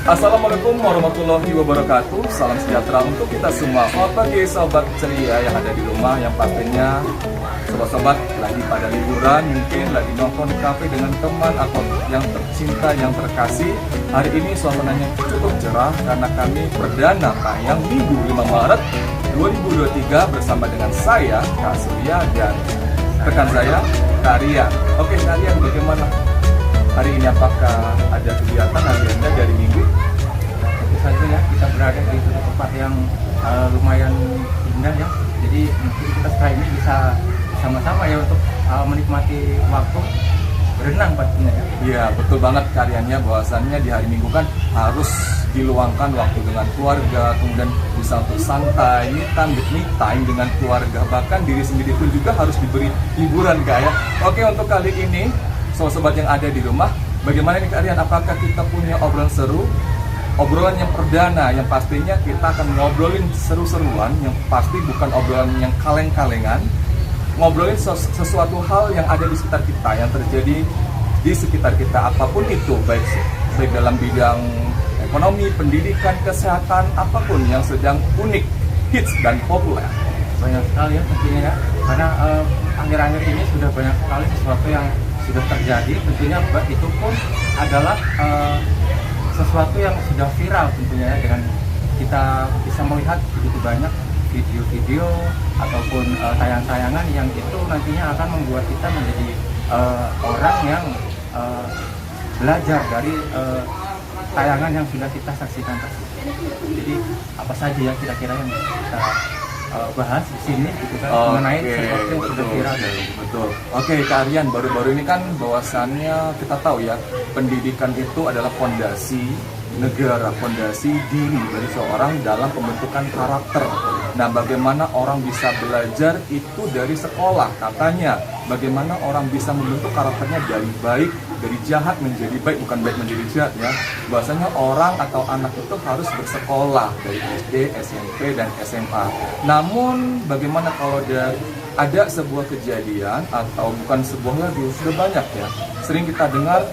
Assalamualaikum warahmatullahi wabarakatuh. Salam sejahtera untuk kita semua. Selamat pagi sobat ceria yang ada di rumah, yang pastinya sobat-sobat lagi pada liburan, mungkin lagi nongkrong di kafe dengan teman atau yang tercinta, yang terkasih. Hari ini suasananya cukup cerah karena kami perdana tayang Minggu 5 Maret 2023 bersama dengan saya, Kak Surya, dan rekan saya, Kak Rian. Oke, Kak Rian, bagaimana hari ini? Apakah ada kegiatan agenda dari minggu? Tentu saja ya, kita berada di satu tempat yang lumayan indah ya. Jadi mungkin kita setelah ini bisa sama-sama ya untuk menikmati waktu berenang pastinya ya. Iya, betul banget karyanya. Bahwasannya di hari Minggu kan harus diluangkan waktu dengan keluarga, kemudian bisa untuk santai, me time dengan keluarga, bahkan diri sendiri pun juga harus diberi hiburan, Kak ya. Oke, untuk kali ini sobat yang ada di rumah, bagaimana nih Kak Rian? Apakah kita punya obrolan seru? Obrolan yang perdana, yang pastinya kita akan ngobrolin seru-seruan, yang pasti bukan obrolan yang kaleng-kalengan. Ngobrolin sesuatu hal yang ada di sekitar kita, yang terjadi di sekitar kita, apapun itu, baik dalam bidang ekonomi, pendidikan, kesehatan, apapun yang sedang unik, hits, dan populer. Banyak sekali ya tentunya ya, karena akhir-akhir ini sudah banyak sekali sesuatu yang sudah terjadi. Tentunya itu pun adalah sesuatu yang sudah viral tentunya ya, dengan kita bisa melihat begitu banyak video-video ataupun tayangan-tayangan yang itu nantinya akan membuat kita menjadi orang yang belajar dari tayangan yang sudah kita saksikan tersebut. Jadi apa saja ya kira-kira yang kita bahas di sini gitu kan, mengenai sesuatu yang sudah viral. Betul. Oke, Kak Rian, baru-baru ini kan bahwasannya kita tahu ya, pendidikan itu adalah fondasi negara, fondasi diri dari seorang dalam pembentukan karakter. Nah, bagaimana orang bisa belajar itu dari sekolah katanya. Bagaimana orang bisa membentuk karakternya dari baik, dari jahat menjadi baik, bukan baik menjadi jahat ya. Bahwasanya orang atau anak itu harus bersekolah dari SD, SMP, dan SMA. Namun bagaimana kalau ada sebuah kejadian, atau bukan sebuah lagi, sudah banyak ya, sering kita dengar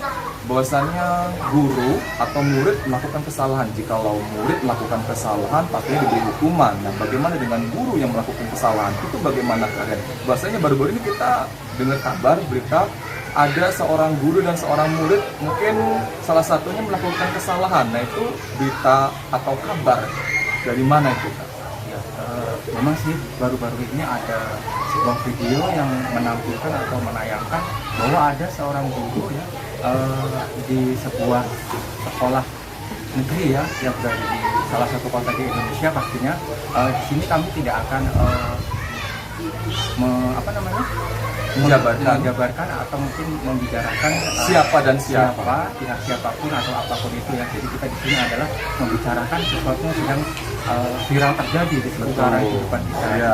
bahwasannya guru atau murid melakukan kesalahan. Jikalau murid melakukan kesalahan, pastinya diberi hukuman. Nah, bagaimana dengan guru yang melakukan kesalahan? Itu bagaimana kalian? Bahwasanya baru-baru ini kita dengar kabar, berita, ada seorang guru dan seorang murid, mungkin salah satunya melakukan kesalahan. Nah, itu berita atau kabar dari mana itu, Kak? Ya, memang sih baru-baru ini ada sebuah video yang menampilkan atau menayangkan bahwa ada seorang guru ya di sebuah sekolah negeri ya yang berada di salah satu kota di Indonesia pastinya. Di sini kami tidak akan menjabarkan atau mungkin membicarakan siapa dan siapa, pihak siapapun atau apapun itu ya. Jadi kita di sini adalah membicarakan sesuatu yang sedang viral terjadi di sekitar kehidupan kita. Ya.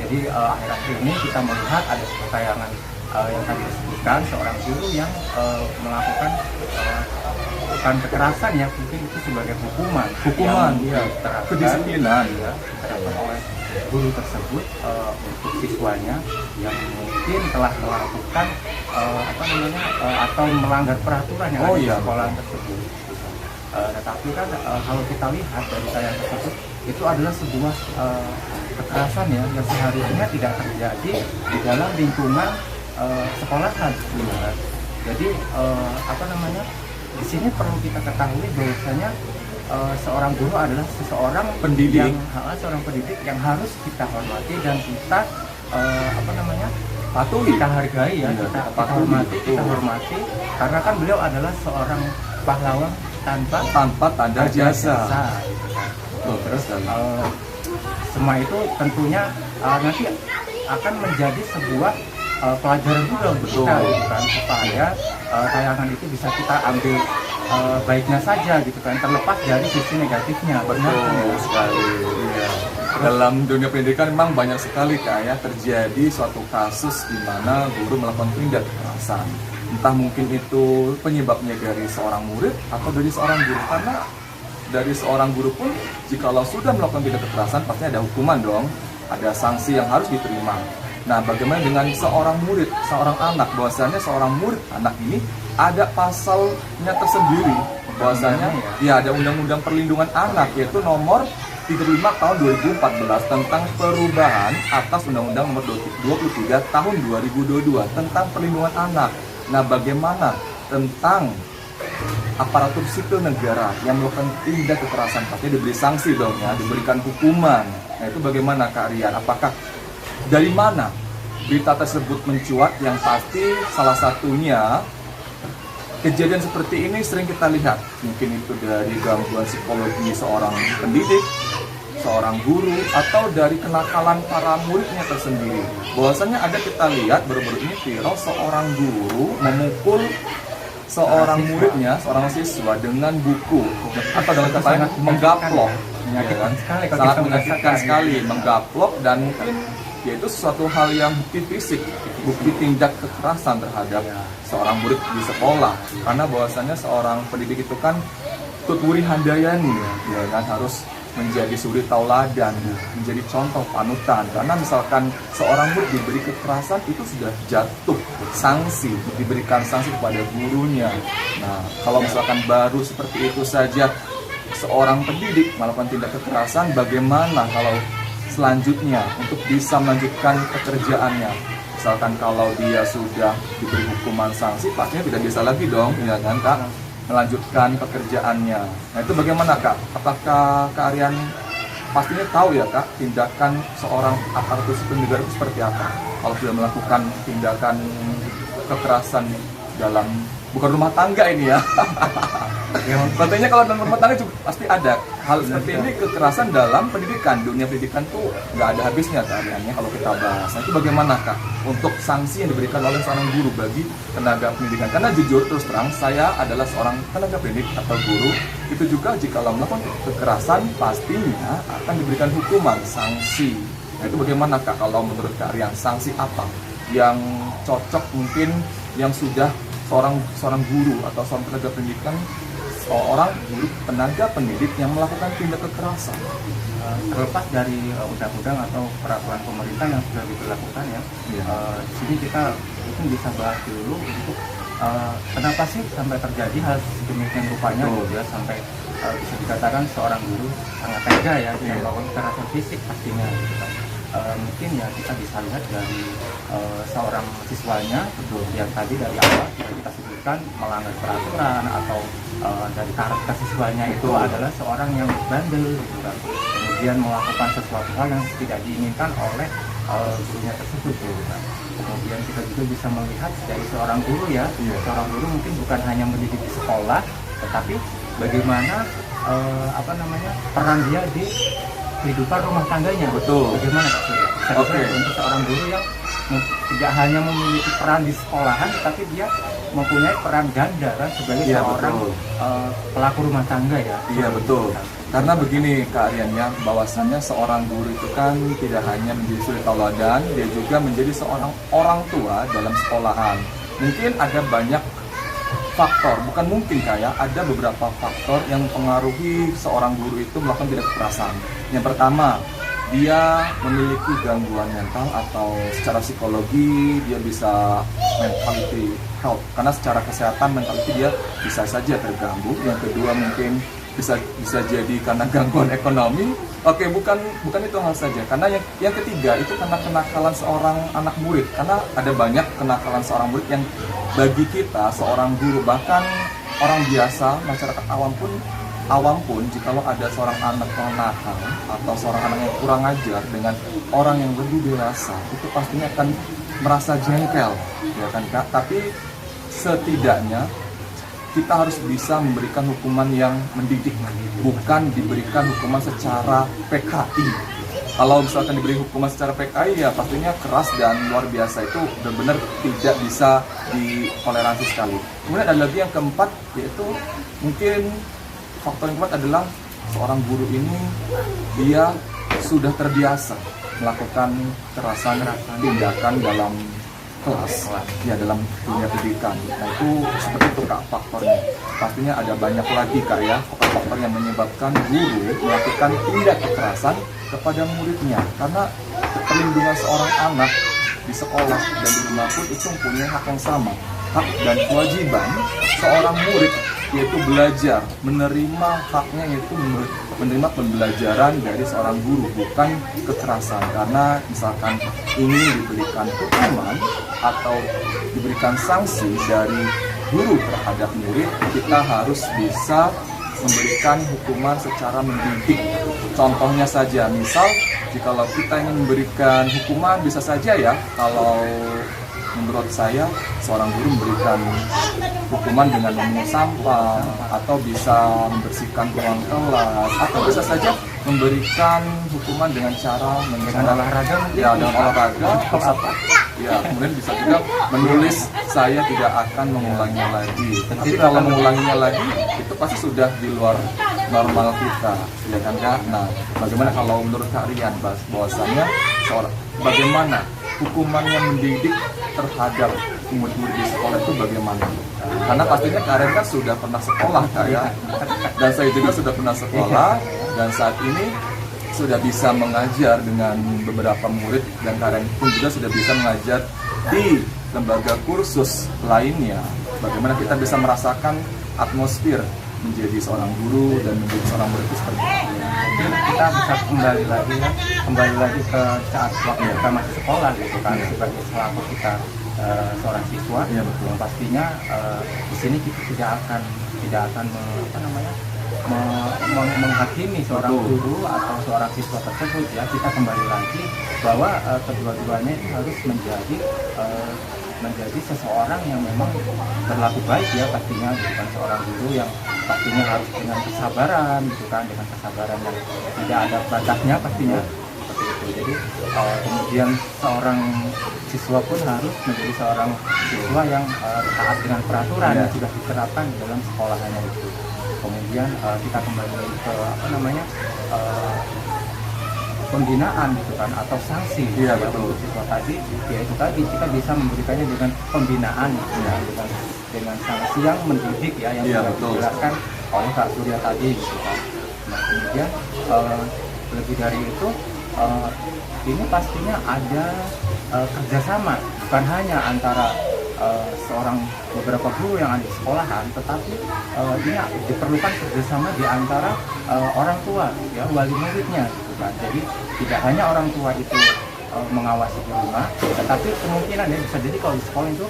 Jadi akhir-akhir ini kita melihat ada sebuah tayangan yang tadi disebutkan, seorang guru yang melakukan bukan kekerasan ya, mungkin itu sebagai hukuman ya, kedisiplinan ya, diterapkan oleh guru tersebut untuk siswanya yang mungkin telah melakukan atau melanggar peraturan yang ada di sekolah tersebut. Tetapi kan kalau kita lihat dari tayangan tersebut, itu adalah sebuah kekerasan ya yang seharusnya tidak terjadi di dalam lingkungan sekolahan. Jadi di sini perlu kita ketahui bahwasanya seorang guru adalah seorang pendidik yang harus kita hormati dan kita patuhi, kita hargai ya, kita hormati karena kan beliau adalah seorang pahlawan tanpa tanda jasa. Terus semua itu tentunya nanti akan menjadi sebuah pelajaran juga untuk kita gitu kan, supaya tayangan itu bisa kita ambil baiknya saja gitu kan, terlepas dari sisi negatifnya. Betul sekali. Iya. Dalam dunia pendidikan memang banyak sekali kayak terjadi suatu kasus di mana guru melakukan tindak kekerasan. Entah mungkin itu penyebabnya dari seorang murid atau dari seorang guru, karena dari seorang guru pun jikalau sudah melakukan tindak kekerasan pasti ada hukuman dong, ada sanksi yang harus diterima. Nah, bagaimana dengan seorang murid, seorang anak? Bahwasanya seorang murid anak ini ada pasalnya tersendiri bahwasanya ya ada Undang-Undang Perlindungan Anak, yaitu nomor 35 tahun 2014 tentang perubahan atas Undang-Undang nomor 23 tahun 2022 tentang perlindungan anak. Nah, bagaimana tentang aparatur sipil negara yang melakukan tindak kekerasan, pasti diberi sanksi dong ya, diberikan hukuman. Nah, itu bagaimana Kak Rian? Apakah dari mana berita tersebut mencuat? Yang pasti salah satunya kejadian seperti ini sering kita lihat. Mungkin itu dari gangguan psikologi seorang pendidik, seorang guru, atau dari kenakalan para muridnya tersendiri. Bahwasanya ada kita lihat baru-baru ini viral seorang guru memukul seorang muridnya, seorang siswa dengan buku, atau dengan kata lain menggaplok. Menyakitkan sekali, sangat menyakitkan sekali, menggaplok, dan mungkin yaitu sesuatu hal yang bukti fisik, bukti tindak kekerasan terhadap seorang murid di sekolah. Karena bahwasanya seorang pendidik itu kan tutwuri handayani, ya kan, harus menjadi suri tauladan, menjadi contoh panutan. Karena misalkan seorang murid diberi kekerasan, itu sudah jatuh sanksi, diberikan sanksi kepada gurunya. Nah, kalau misalkan baru seperti itu saja seorang pendidik melakukan tindak kekerasan, bagaimana kalau selanjutnya untuk bisa melanjutkan pekerjaannya? Misalkan kalau dia sudah diberi hukuman sanksi, pastinya tidak bisa lagi dong, ya kan Kak, melanjutkan pekerjaannya. Nah, itu bagaimana Kak? Apakah Kak Aryan pastinya tahu ya Kak, tindakan seorang aparatur sipil negara itu seperti apa kalau sudah melakukan tindakan kekerasan dalam, bukan rumah tangga ini ya. Tentunya kalau dalam rumah tangga juga pasti ada hal seperti ini, kekerasan dalam pendidikan. Dunia pendidikan tuh nggak ada habisnya keadaannya kalau kita bahas. Nah, itu bagaimana Kak untuk sanksi yang diberikan oleh seorang guru bagi tenaga pendidikan? Karena jujur terus terang, saya adalah seorang tenaga pendidik atau guru. Itu juga jika melakukan kekerasan pastinya akan diberikan hukuman, sanksi. Nah, itu bagaimana Kak kalau menurut Kak Rian, sanksi apa yang cocok mungkin yang sudah seorang guru atau seorang tenaga pendidikan, seorang guru tenaga pendidik yang melakukan tindak kekerasan? Terlepas dari undang-undang atau peraturan pemerintah yang sudah diberlakukan ya, di sini kita mungkin bisa bahas dulu untuk kenapa sih sampai terjadi hal sedemikian rupanya gitu ya, sampai bisa dikatakan seorang guru sangat tega ya dengan melakukan kekerasan fisik pastinya gitu kan. Mungkin ya kita bisa lihat dari seorang siswanya yang tadi dari awal sudah kita sebutkan melanggar peraturan, atau dari karakter siswanya itu adalah seorang yang bandel gitu kan, kemudian melakukan sesuatu hal yang tidak diinginkan oleh gurunya tersebut gitu kan. Kemudian kita juga bisa melihat dari seorang guru ya, seorang guru mungkin bukan hanya mendidik di sekolah, tetapi bagaimana peran dia di kehidupan rumah tangganya. Betul. Bagaimana Kak Surya? Untuk seorang guru yang tidak hanya memiliki peran di sekolahan, tapi dia mempunyai peran ganda kan sebagai seorang pelaku rumah tangga ya. Iya betul. Karena begini Kak Aryan ya, bahwasannya seorang guru itu kan tidak hanya menjadi suri tauladan, dia juga menjadi seorang orang tua dalam sekolahan. Mungkin ada banyak faktor, bukan mungkin kayak ada beberapa faktor yang mempengaruhi seorang guru itu melakukan tindak kekerasan. Yang pertama, dia memiliki gangguan mental atau secara psikologi dia bisa mentality health, karena secara kesehatan mentality dia bisa saja terganggu. Yang kedua mungkin bisa jadi karena gangguan ekonomi. Bukan itu hal saja. Karena yang ketiga itu karena kenakalan seorang anak murid. Karena ada banyak kenakalan seorang murid yang bagi kita seorang guru, bahkan orang biasa, masyarakat awam pun jikalau ada seorang anak yang nakal atau seorang anak yang kurang ajar dengan orang yang lebih dewasa, itu pastinya akan merasa jengkel, ya kan Kak? Tapi setidaknya kita harus bisa memberikan hukuman yang mendidik, bukan diberikan hukuman secara PKI. Kalau misalkan diberi hukuman secara PKI ya pastinya keras dan luar biasa, itu benar-benar tidak bisa ditoleransi sekali. Kemudian ada lagi yang keempat, yaitu mungkin faktor yang keempat adalah seorang guru ini dia sudah terbiasa melakukan kekerasan, tindakan dalam kelas, ya dalam dunia pendidikan. Nah itu seperti itu Kak faktornya. Pastinya ada banyak lagi Kak ya, faktor-faktor yang menyebabkan guru melakukan tindak kekerasan kepada muridnya. Karena perlindungan seorang anak di sekolah dan di rumah pun itu mempunyai hak yang sama. Hak dan kewajiban seorang murid yaitu belajar, menerima haknya, yaitu menerima pembelajaran dari seorang guru, bukan kekerasan. Karena misalkan ingin diberikan hukuman atau diberikan sanksi dari guru terhadap murid, kita harus bisa memberikan hukuman secara mendidik. Contohnya saja, misal jikalau kita ingin memberikan hukuman, bisa saja ya, kalau menurut saya seorang guru memberikan hukuman dengan memungut sampah, atau bisa membersihkan ruang kelas, atau bisa saja memberikan hukuman dengan cara dengan olahraga, ya, dengan olahraga, ya, kemudian bisa juga menulis saya tidak akan mengulanginya lagi. Tapi kalau mengulanginya lagi, itu pasti sudah di luar normal kita, ya kan Kak? Nah, bagaimana kalau menurut Kak Rian, bahwasanya bagaimana hukuman yang mendidik terhadap murid-murid di sekolah itu bagaimana? Karena pastinya Kak Rian kan sudah pernah sekolah, Kak, ya, dan saya juga sudah pernah sekolah, dan saat ini sudah bisa mengajar dengan beberapa murid, dan Kak Rian pun juga sudah bisa mengajar di lembaga kursus lainnya. Bagaimana kita bisa merasakan atmosfer menjadi seorang guru dan menjadi seorang murid itu seperti apa? Mungkin kita bisa kembali lagi ke saat waktu kita masih sekolah gitu kan, sebagai selaku kita seorang siswa. Iya, betul. Yang pastinya di sini kita tidak akan menghakimi seorang guru atau seorang siswa tersebut, ya. Kita kembali lagi bahwa kedua-duanya itu harus menjadi seseorang yang memang berlaku baik, ya, pastinya, bukan seorang guru yang pastinya harus dengan kesabaran gitu kan, dengan kesabaran yang tidak ada batasnya pastinya, seperti itu. Jadi kemudian seorang siswa pun harus menjadi seorang siswa yang taat dengan peraturan yang sudah diterapkan di dalam sekolahannya itu. Kemudian kita kembali ke pembinaan gitu kan, atau sanksi. Iya, betul. Siswa tadi, yaitu tadi kita bisa memberikannya dengan pembinaan, ya, dengan sanksi yang mendidik, ya, yang sudah dijelaskan oleh Kak Surya tadi gitu kan. Nah, kemudian lebih dari itu, ini pastinya ada kerjasama, bukan hanya antara beberapa guru yang ada di sekolahan, tetapi ini diperlukan kerjasama di antara orang tua, ya, wali muridnya gitu kan. Jadi tidak hanya orang tua itu mengawasi di rumah, tetapi kemungkinan, ya, bisa jadi kalau di sekolah itu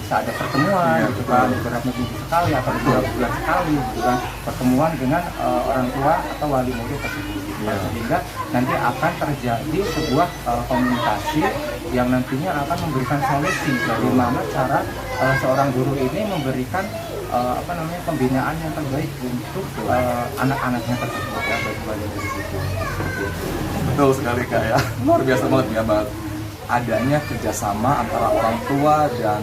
bisa ada pertemuan gitu kan, beberapa minggu sekali atau beberapa bulan sekali gitu kan, pertemuan dengan orang tua atau wali murid tersebut gitu kan. Sehingga nanti akan terjadi sebuah komunikasi yang nantinya akan memberikan solusi bagaimana cara seorang guru ini memberikan pembinaan yang terbaik untuk anak-anaknya tersebut, ya, bagi wali murid itu. Betul sekali, Kak, ya. Luar biasa banget ya, Mbak. Adanya kerjasama antara orang tua dan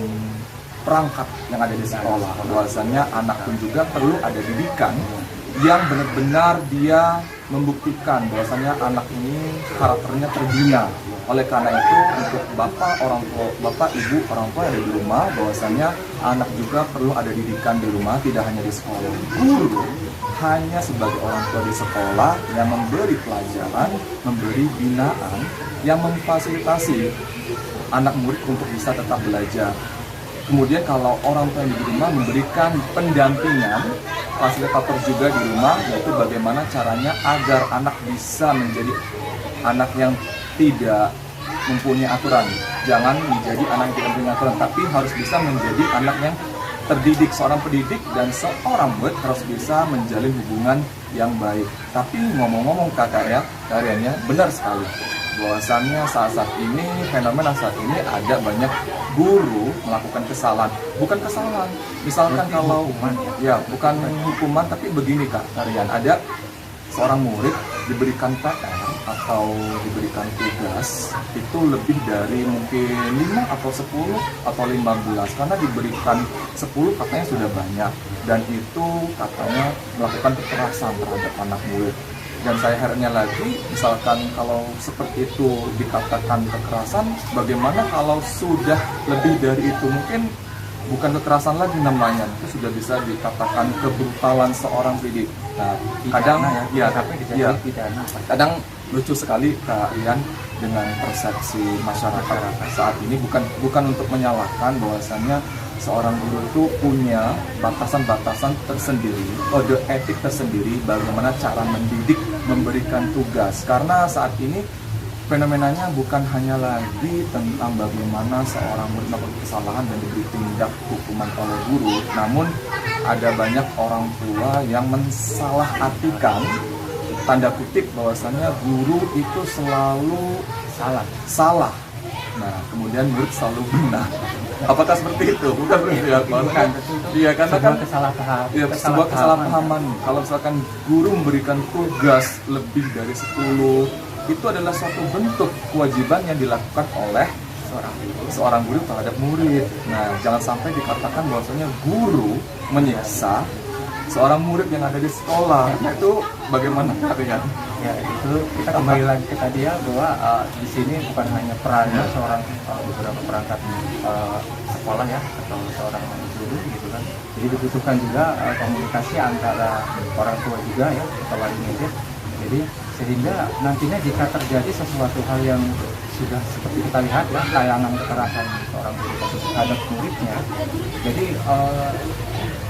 perangkat yang ada di sekolah. Bahwasanya anak pun juga perlu ada didikan yang benar-benar dia membuktikan bahwasanya anak ini karakternya terbina. Oleh karena itu, untuk bapak, ibu, orang tua yang ada di rumah, bahwasanya anak juga perlu ada didikan di rumah, tidak hanya di sekolah. Guru hanya sebagai orang tua di sekolah yang memberi pelajaran, memberi binaan, yang memfasilitasi anak murid untuk bisa tetap belajar. Kemudian kalau orang tua yang di rumah memberikan pendampingan, fasilitator juga di rumah, yaitu bagaimana caranya agar anak bisa menjadi anak yang tidak mempunyai aturan. Jangan menjadi anak yang tidak mempunyai aturan, tapi harus bisa menjadi anak yang terdidik. Seorang pendidik dan seorang murid harus bisa menjalin hubungan yang baik. Tapi ngomong-ngomong, Kakak, ya, karyanya benar sekali bahwasannya saat ini, fenomena saat ini ada banyak guru melakukan kesalahan. Bukan kesalahan, misalkan kalau bukan hukuman, tapi begini, Kak Rian, ada seorang murid diberikan PR atau diberikan tugas itu lebih dari mungkin 5 atau 10 atau 15, karena diberikan 10 katanya sudah banyak, dan itu katanya melakukan kekerasan terhadap anak murid. Dan saya herannya lagi, misalkan kalau seperti itu dikatakan kekerasan, bagaimana kalau sudah lebih dari itu? Mungkin bukan kekerasan lagi namanya, itu sudah bisa dikatakan kebrutalan seorang pendidik. Nah, kadang lucu sekali, Kak Rian, dengan persepsi masyarakat saat ini. Bukan untuk menyalahkan bahwasannya seorang guru itu punya batasan-batasan tersendiri, kode etik tersendiri bagaimana cara mendidik, memberikan tugas. Karena saat ini fenomenanya bukan hanya lagi tentang bagaimana seorang murid melakukan kesalahan dan diberi tindak hukuman oleh guru, namun ada banyak orang tua yang mensalahartikan tanda kutip bahwasannya guru itu selalu salah. Nah, kemudian murid selalu benar. Apakah seperti itu? Bukan begitu ya, bukan. Iya, karena kan sebuah kesalahpahaman. Kalau misalkan guru memberikan tugas lebih dari 10, itu adalah suatu bentuk kewajiban yang dilakukan oleh seorang guru terhadap murid. Nah, jangan sampai dikatakan bahwasanya guru menyiksa seorang murid yang ada di sekolah. Nah, itu bagaimana kalian? Ya, itu kita kembali lagi ke tadi ya, bahwa di sini bukan hanya perannya seorang beberapa perangkat sekolah ya, atau seorang guru gitu kan. Jadi dibutuhkan juga komunikasi antara orang tua juga ya, atau wali murid. Jadi sehingga nantinya jika terjadi sesuatu hal yang sudah seperti kita lihat ya, tayangan kekerasan seorang guru terhadap muridnya, jadi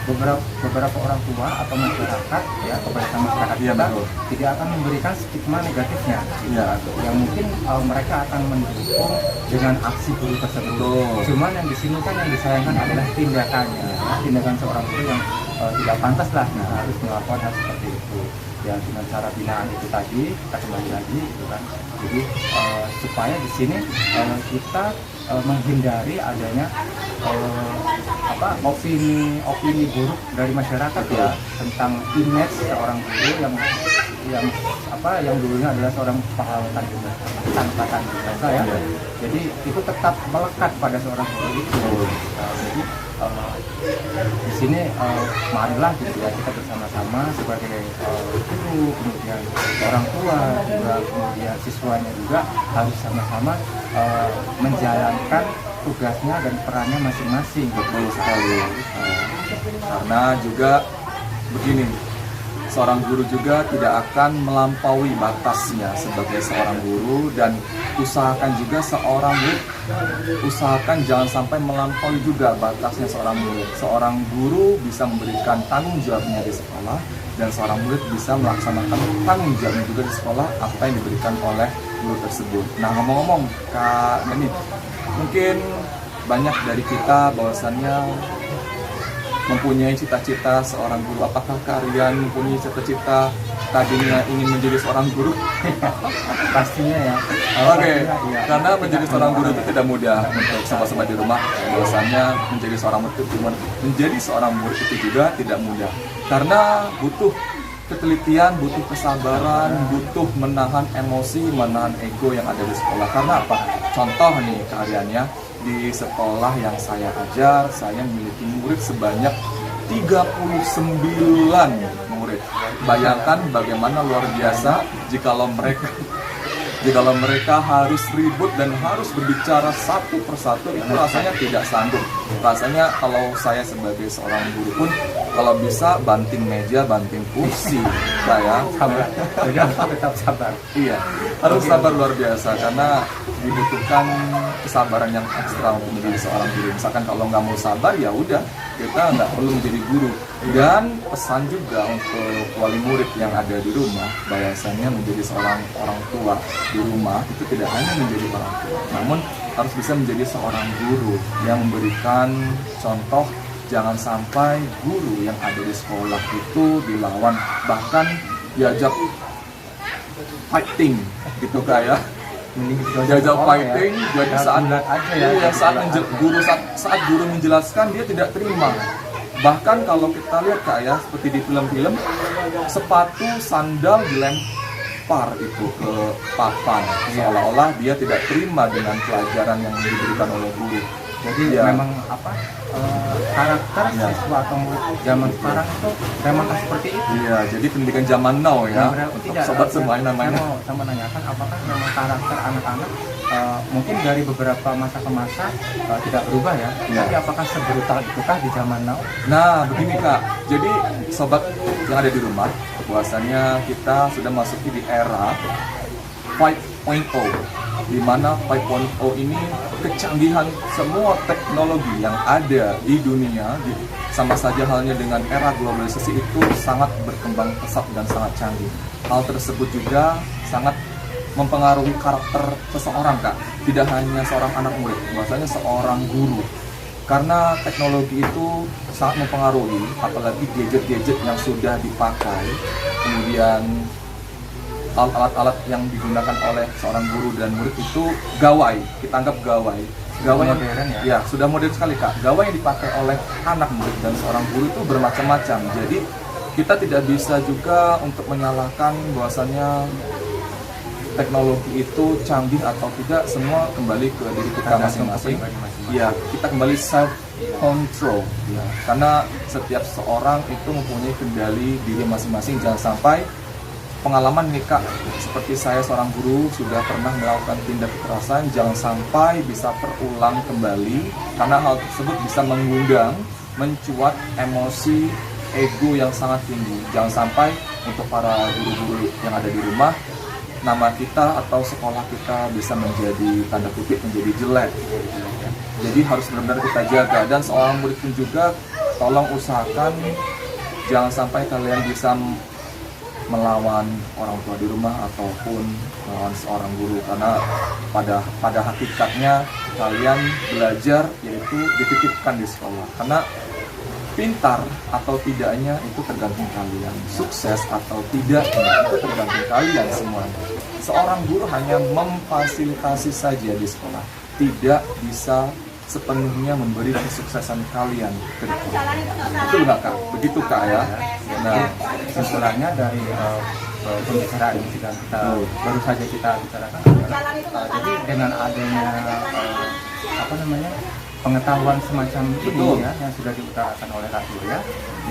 beberapa orang tua atau masyarakat ya, kebanyakan masyarakat kita tidak akan memberikan stigma negatifnya ya, yang mungkin mereka akan mendukung dengan aksi guru tersebut. Cuman yang di sini kan yang disayangkan adalah tindakannya, tindakan seorang guru yang tidak pantas lah, harus melakukan hal seperti itu ya, dengan cara binaan itu tadi. Kita kembali lagi gitu kan. Jadi supaya di sini kita menghindari adanya opini buruk dari masyarakat ya, tentang image seorang guru yang dulunya adalah seorang pahlawan tanpa jasa ya. Jadi itu tetap melekat pada seorang guru itu. Jadi di sini marilah gitu ya, kita bersama-sama sebagai guru, kemudian orang tua juga, kemudian siswanya juga harus sama-sama menjalankan tugasnya dan perannya masing-masing. Betul sekali. Karena juga begini, seorang guru juga tidak akan melampaui batasnya sebagai seorang guru, dan usahakan juga usahakan jangan sampai melampaui juga batasnya seorang murid. Seorang guru bisa memberikan tanggung jawabnya di sekolah, dan seorang murid bisa melaksanakan tanggung jawabnya juga di sekolah apa yang diberikan oleh guru tersebut. Nah, ngomong-ngomong Kak Neni, mungkin banyak dari kita bahwasannya mempunyai cita-cita seorang guru. Apakah kalian mempunyai cita-cita tadinya ingin menjadi seorang guru? Pastinya ya. Oke, karena menjadi seorang guru itu tidak mudah untuk sobat-sobat di rumah. Bahwasannya menjadi seorang murid itu juga tidak mudah. Karena butuh ketelitian, butuh kesabaran, butuh menahan emosi, menahan ego yang ada di sekolah. Karena apa? Contoh nih kaliannya, di sekolah yang saya ajar, saya memiliki murid sebanyak 39 murid. Bayangkan bagaimana luar biasa jikalau mereka harus ribut dan harus berbicara satu persatu, itu rasanya tidak sanggup. Rasanya kalau saya sebagai seorang guru pun kalau bisa banting meja, banting kursi, saya tetap sabar. Iya, harus sabar luar biasa, karena dibutuhkan kesabaran yang ekstra untuk menjadi seorang guru. Misalkan kalau nggak mau sabar, ya udah, kita nggak perlu menjadi guru. Dan pesan juga untuk wali murid yang ada di rumah, bahwasanya menjadi seorang orang tua di rumah itu tidak hanya menjadi orang tua, namun harus bisa menjadi seorang guru yang memberikan contoh. Jangan sampai guru yang ada di sekolah itu dilawan, bahkan diajak fighting gitu kayak diajak fighting ya. Jadi saat guru menjelaskan dia tidak terima. Bahkan kalau kita lihat kayak seperti di film-film, sepatu sandal dilempar itu ke papan, seolah-olah dia tidak terima dengan pelajaran yang diberikan oleh guru. Jadi ya, memang karakter siswa atau zaman sekarang itu memang seperti itu. Iya, jadi pendidikan zaman now ya. Tidak, sobat semua namanya. Saya mau menanyakan, apakah memang karakter anak-anak mungkin dari beberapa masa ke masa tidak berubah ya? Tapi apakah sebrutal itukah di zaman now? Nah, begini Kak. Jadi sobat yang ada di rumah, bahwasannya kita sudah masuki di era 5.0. di mana 5.0 ini kecanggihan semua teknologi yang ada di dunia, sama saja halnya dengan era globalisasi itu sangat berkembang pesat dan sangat canggih. Hal tersebut juga sangat mempengaruhi karakter seseorang, Kak. Tidak hanya seorang anak murid, bahwasanya seorang guru. Karena teknologi itu sangat mempengaruhi, apalagi gadget-gadget yang sudah dipakai, kemudian alat-alat yang digunakan oleh seorang guru dan murid itu gawai, kita anggap gawai. Gawai yang modern ya sudah modern sekali, Kak. Gawai yang dipakai oleh anak murid dan seorang guru itu bermacam-macam. Jadi kita tidak bisa juga untuk menyalahkan bahwasanya teknologi itu canggih atau tidak, semua kembali ke diri kita masing-masing. Ya, kita kembali self control ya. Karena setiap seorang itu mempunyai kendali diri masing-masing. Jangan sampai pengalaman nih, Kak, seperti saya seorang guru sudah pernah melakukan tindak kekerasan, jangan sampai bisa terulang kembali, karena hal tersebut bisa mengundang, mencuat emosi ego yang sangat tinggi. Jangan sampai untuk para guru-guru yang ada di rumah, nama kita atau sekolah kita bisa menjadi tanda kutip menjadi jelek. Jadi harus benar-benar kita jaga. Dan seorang murid pun juga tolong usahakan jangan sampai kalian bisa melawan orang tua di rumah ataupun melawan seorang guru, karena pada hakikatnya kalian belajar yaitu dititipkan di sekolah. Karena pintar atau tidaknya itu tergantung kalian, sukses atau tidaknya itu tergantung kalian semuanya. Seorang guru hanya memfasilitasi saja di sekolah, tidak bisa sepenuhnya memberi kesuksesan kalian ke depan. Betul nggak, Kak? Begitu, Kak, ya? Nah, kesimpulannya dari pembicaraan ini kita baru saja kita bicarakan adalah jadi dengan adanya pengetahuan semacam ini ya yang sudah diutarakan oleh Kak Surya,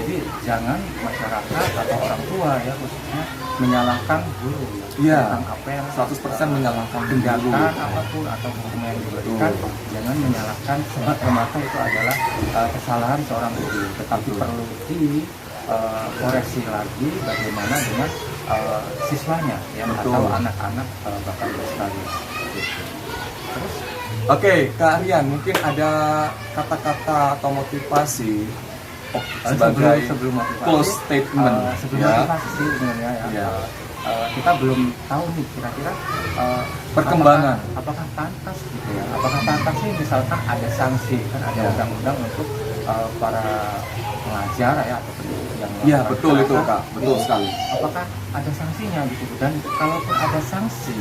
jadi jangan masyarakat atau orang tua ya khususnya menyalahkan guru tentang apa yang 100% menyalahkan tindakan apapun atau hukum yang diberikan. Jangan menyalahkan semata-mata itu adalah kesalahan seorang guru, tetapi perlu dikoreksi lagi bagaimana dengan siswanya yang atau anak-anak bahkan sekalian. Terus Oke, Kak Rian, mungkin ada kata-kata atau motivasi sebagai sebelum motivasi, close statement. Sebelum motivasi sih sebenarnya ya. Kita belum tahu nih kira-kira perkembangan. Apakah pantas gitu ya? Apakah pantas sih misalkan ada sanksi, kan ada undang-undang untuk para pengajar ya atau pendidik yang ya betul itu, Kak, betul sekali. Apakah ada sanksinya gitu? Dan kalaupun ada sanksi,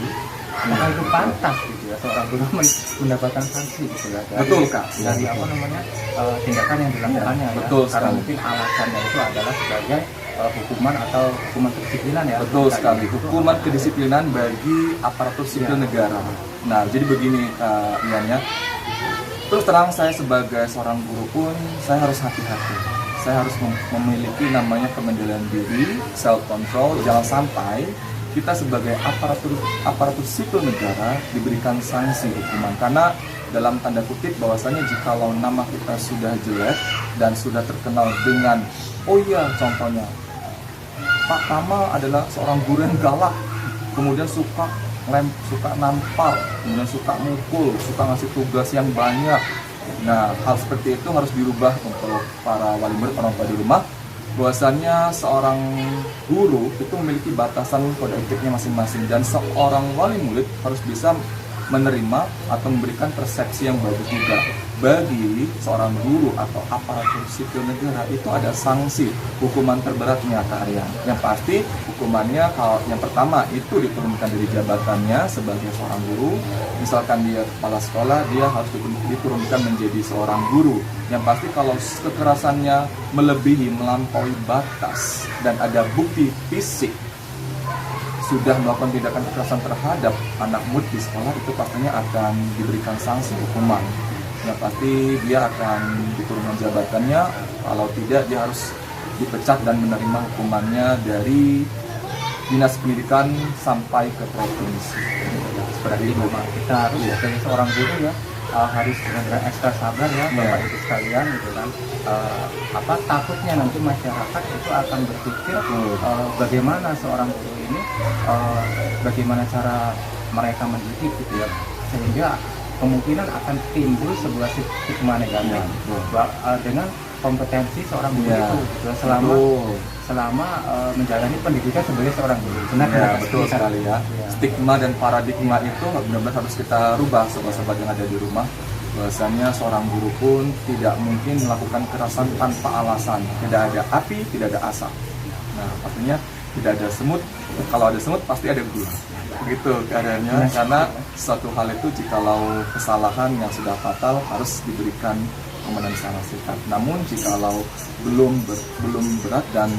apakah itu pantas gitu ya seorang guru mendapatkan sanksi gitu ya? Betul, Kak. Dari tindakan yang dilakukannya ya. Betul Karena sekali. mungkin alasannya itu adalah sebagai hukuman atau hukuman kedisiplinan ya. Betul sekali, hukuman kedisiplinan bagi aparatur sipil negara. Nah, jadi begini, Kak Rian ya. Terus terang saya sebagai seorang guru pun saya harus hati-hati. Saya harus memiliki namanya pengendalian diri, self control. Jangan sampai kita sebagai aparatur sipil negara diberikan sanksi hukuman, karena dalam tanda kutip bahwasanya jikalau nama kita sudah jelek dan sudah terkenal dengan contohnya Pak Kamal adalah seorang guru yang galak, kemudian suka nampar, kemudian suka mukul, suka ngasih tugas yang banyak. Nah, hal seperti itu harus dirubah untuk para wali murid, orang tua di rumah, bahwasannya seorang guru itu memiliki batasan kode etiknya masing-masing, dan seorang wali murid harus bisa menerima atau memberikan persepsi yang bagus juga. Bagi seorang guru atau aparatur sipil negara itu ada sanksi, hukuman terberatnya, Kak Aryan. Yang pasti hukumannya yang pertama itu diturunkan dari jabatannya sebagai seorang guru. Misalkan dia kepala sekolah, dia harus diturunkan menjadi seorang guru. Yang pasti kalau kekerasannya melampaui batas dan ada bukti fisik sudah melakukan tindakan kekerasan terhadap anak murid di sekolah, itu pastinya akan diberikan sanksi hukuman. Yang pasti dia akan diturunkan jabatannya, kalau tidak dia harus dipecat dan menerima hukumannya dari dinas pendidikan sampai ke provinsi. Seperti itu, kita harus sebagai seorang guru ya harus benar-benar ekstra sabar ya Bapak Ibu sekalian gitu kan. Takutnya nanti masyarakat itu akan berpikir bagaimana seorang guru ini bagaimana cara mereka mendidik gitu ya, sehingga kemungkinan akan timbul sebuah stigma negatif dengan kompetensi seorang guru itu gitu, selama menjalani pendidikan sebagai seorang guru. Benar ya, betul sekali ya. Stigma dan paradigma itu benar-benar harus kita rubah, sobat-sobat yang ada di rumah. Bahwasanya seorang guru pun tidak mungkin melakukan kekerasan tanpa alasan. Tidak ada api, tidak ada asap. Nah, artinya tidak ada semut. Kalau ada semut pasti ada gula. Begitu keadaannya. Karena suatu hal itu jikalau kesalahan yang sudah fatal harus diberikan pemahaman sangat. Namun jikalau belum berat dan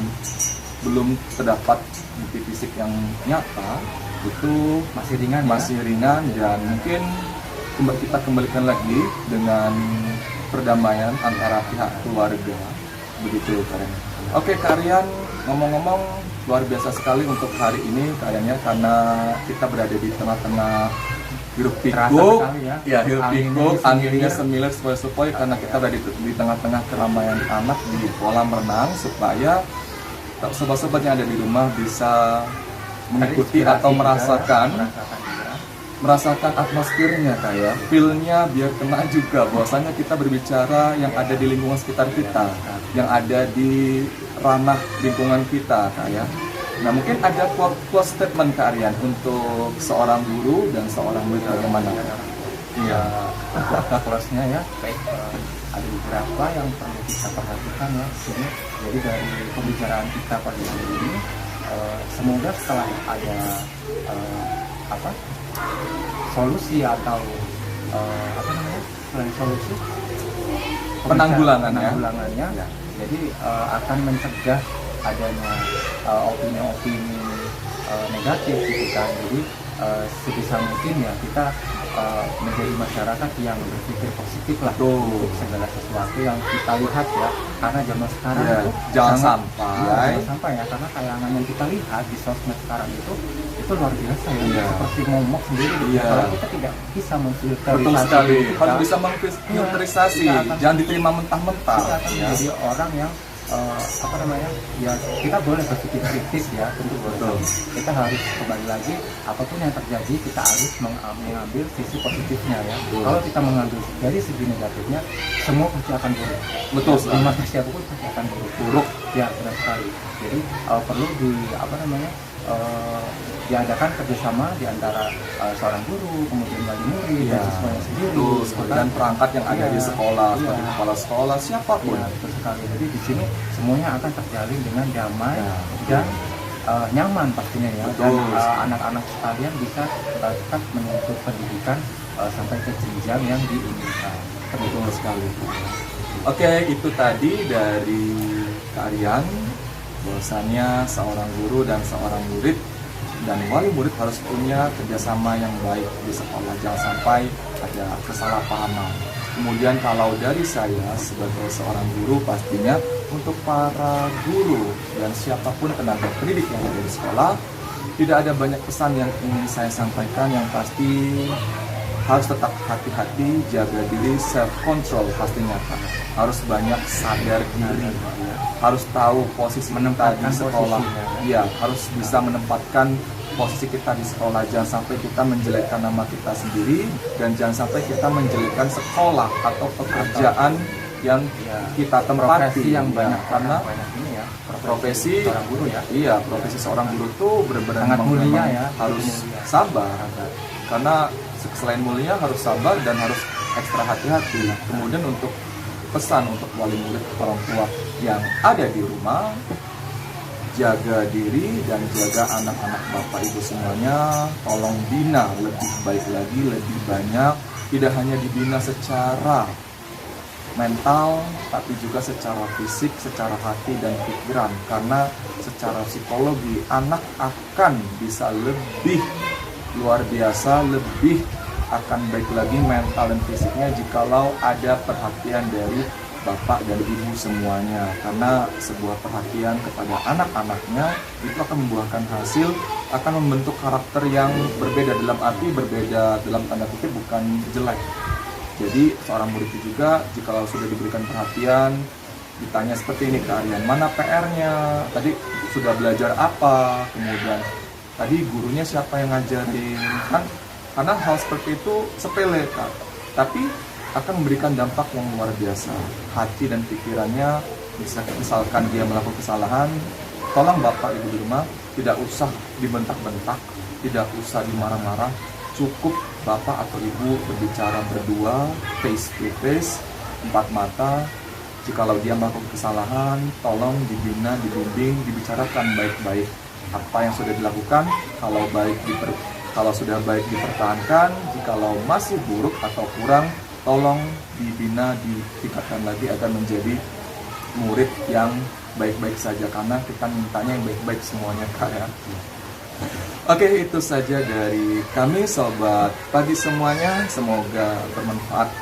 belum terdapat bukti fisik yang nyata, itu masih ringan dan mungkin kita kembalikan lagi dengan perdamaian antara pihak keluarga. Begitu Karian. Oke Karian, ngomong-ngomong luar biasa sekali untuk hari ini kayaknya, karena kita berada di tengah-tengah hiruk pikuk, hiruk pikuk, anginnya semilir sepoi-sepoi, karena kita berada di tengah-tengah keramaian anak di kolam renang, supaya sobat-sobat yang ada di rumah bisa mengikuti atau merasakan atmosfernya, kayak feel-nya biar kena juga bahwasanya kita berbicara yang ada di lingkungan sekitar kita, yang ada di ranah lingkungan kita kayak. Nah, mungkin ada quote statement Kak Aryan untuk seorang guru dan seorang murid bagaimana? Iya, quote-nya ya. Baik, ada beberapa yang perlu kita perhatikan ya sini. Jadi dari pembicaraan kita pada hari ini, semoga setelah ada solusi atau selain solusi penanggulangannya ya. Jadi akan mencegah adanya opini-opini negatif gitu kan. Jadi sebisa mungkin ya kita menjadi masyarakat yang berpikir positif lah untuk segala sesuatu yang kita lihat ya, karena zaman sekarang itu jangan sampai ya, karena tayangan yang kita lihat di sosmed sekarang itu luar biasa ya, seperti momok sendiri gitu. Kalau kita tidak bisa memfilterisasi, betul sekali, harus bisa memfilterisasi, jangan diterima mentah-mentah. Kita akan menjadi orang yang ya kita boleh berpikir kritis ya, tentu betul. Kita harus kembali lagi, apapun yang terjadi kita harus mengambil sisi positifnya ya. Kalau kita mengambil dari segi negatifnya, semua pasti akan buruk. Betul. Di mata siapapun pasti akan buruk. Ya, benar sekali. Jadi perlu diadakan kerjasama di antara seorang guru, kemudian wali murid, dan siswanya sendiri, dan perangkat yang ada di sekolah, seperti kepala sekolah, siapapun. Betul sekali. Jadi di sini semuanya akan terjalin dengan damai dan nyaman pastinya ya. Dan anak-anak sekalian bisa tetap menuntut pendidikan sampai ke jenjang yang diinginkan. Betul sekali. Oke, itu tadi dari Kak Aryan, bahwasanya seorang guru dan seorang murid dan wali murid harus punya kerjasama yang baik di sekolah, jangan sampai ada kesalahpahaman. Kemudian kalau dari saya sebagai seorang guru, pastinya untuk para guru dan siapapun tenaga pendidik yang ada di sekolah, tidak ada banyak pesan yang ingin saya sampaikan. Yang pasti harus tetap hati-hati, jaga diri, self control pastinya Pak. Harus banyak sadar diri, harus tahu posisi kita di sekolah. Iya, harus bisa menempatkan posisi kita di sekolah. Jangan sampai kita menjelekkan nama kita sendiri, dan jangan sampai kita menjelekkan sekolah atau pekerjaan yang kita tempati yang banyak, karena ini ya, profesi seorang guru ya. Iya, profesi seorang guru itu benar-benar sangat mulia ya, harus sabar. Karena selain mulia harus sabar dan harus ekstra hati-hati. Kemudian untuk pesan untuk wali murid, orang tua yang ada di rumah, jaga diri dan jaga anak-anak Bapak Ibu semuanya. Tolong bina lebih baik lagi, lebih banyak. Tidak hanya dibina secara mental, tapi juga secara fisik, secara hati dan pikiran. Karena secara psikologi anak akan bisa lebih luar biasa, lebih akan baik lagi mental dan fisiknya jikalau ada perhatian dari bapak dan ibu semuanya. Karena sebuah perhatian kepada anak-anaknya itu akan membuahkan hasil, akan membentuk karakter yang berbeda, dalam arti berbeda dalam tanda kutip, bukan jelek. Jadi seorang murid itu juga jikalau sudah diberikan perhatian, ditanya seperti ini Kak Aryan, mana PR-nya, tadi sudah belajar apa, kemudian tadi gurunya siapa yang ngajarin, kan Karena hal seperti itu sepele, Kak, tapi akan memberikan dampak yang luar biasa. Hati dan pikirannya, misalkan dia melakukan kesalahan, tolong Bapak Ibu di rumah tidak usah dibentak-bentak, tidak usah dimarah-marah, cukup Bapak atau Ibu berbicara berdua, face to face, empat mata. Jikalau dia melakukan kesalahan, tolong dibina, dibimbing, dibicarakan baik-baik apa yang sudah dilakukan. Kalau sudah baik dipertahankan, jikalau masih buruk atau kurang, tolong dibina, ditingkatkan lagi agar menjadi murid yang baik-baik saja, karena kita mintanya yang baik-baik semuanya, Kak, ya. Oke, itu saja dari kami Sobat Pagi semuanya. Semoga bermanfaat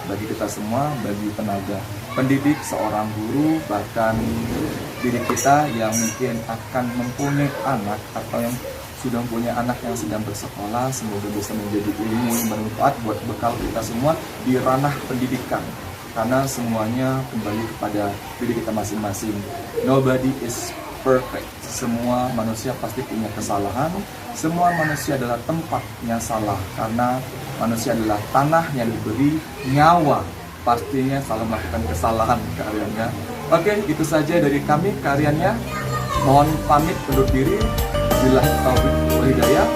bagi kita semua, bagi tenaga pendidik, seorang guru, bahkan diri kita yang mungkin akan mempunyai anak atau yang sudah punya anak yang sedang bersekolah. Semoga bisa menjadi ilmu yang bermanfaat buat bekal kita semua di ranah pendidikan, karena semuanya kembali kepada diri kita masing-masing. Nobody is perfect. Semua manusia pasti punya kesalahan. Semua manusia adalah tempatnya salah, karena manusia adalah tanah yang diberi nyawa. Pastinya selalu melakukan kesalahan, karyanya. Oke, itu saja dari kami karyanya. Mohon pamit undur diri. Bila taufiq wal hidayah.